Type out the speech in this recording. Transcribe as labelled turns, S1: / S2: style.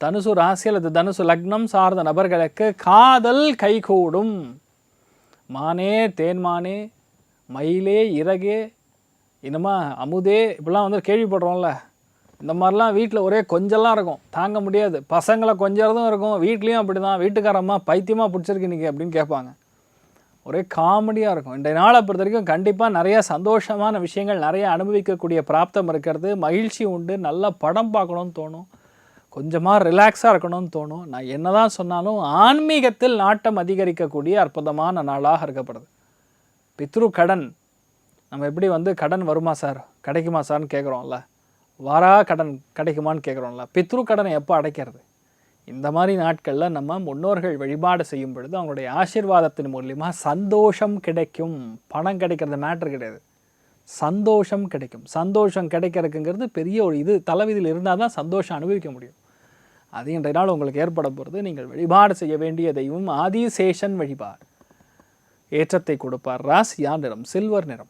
S1: தனுசு ராசி அல்லது தனுசு லக்னம் சார்ந்த நபர்களுக்கு காதல் கைகூடும். மானே தேன்மானே மயிலே இறகே இனமா அமுதே இப்படிலாம் வந்து கேள்விப்படுறோம்ல. இந்த மாதிரிலாம் வீட்டில் ஒரே கொஞ்சலாம் இருக்கும், தாங்க முடியாது. பசங்களை கொஞ்சறதும் இருக்கும், வீட்லேயும் அப்படி தான். வீட்டுக்காரம்மா பைத்தியமாக பிடிச்சிருக்கு இன்றைக்கி அப்படின்னு கேட்பாங்க. ஒரே காமெடியாக இருக்கும். இன்றைய நாளை பொறுத்த வரைக்கும் கண்டிப்பாக நிறைய சந்தோஷமான விஷயங்கள் நிறைய அனுபவிக்கக்கூடிய பிராப்தம் இருக்கிறது. மகிழ்ச்சி உண்டு. நல்ல படம் பார்க்கணுன்னு தோணும், கொஞ்சமாக ரிலாக்ஸாக இருக்கணும்னு தோணும். நான் என்ன தான் சொன்னாலும் ஆன்மீகத்தில் நாட்டம் அதிகரிக்கக்கூடிய அற்புதமான நாளாக இருக்கப்படுது. பித்ரு கடன், நம்ம எப்படி வந்து கடன் வருமா சார் கிடைக்குமா சார்னு கேட்குறோம்ல, வாரா கடன் கிடைக்குமான்னு கேட்குறோம்ல, பித்ரு கடனை எப்போ அடைக்கிறது? இந்த மாதிரி நாட்களில் நம்ம முன்னோர்கள் வழிபாடு செய்யும் பொழுது அவங்களுடைய ஆசீர்வாதத்தின் மூலியமாக சந்தோஷம் கிடைக்கும். பணம் கிடைக்கிறது மேட்ரு கிடையாது, சந்தோஷம் கிடைக்கும். சந்தோஷம் கிடைக்கிறதுங்கிறது பெரிய ஒரு இது தலைவிதியில் இருந்தால் தான் சந்தோஷம் அனுபவிக்க முடியும். அது இன்றைய நாள் உங்களுக்கு ஏற்பட போகிறது. நீங்கள் வழிபாடு செய்ய வேண்டிய தெய்வம் ஆதிசேஷன் வழிபாடு. ஏற்றத்தை கொடுப்பார். ராசியா நிறம் சில்வர் நிறம்.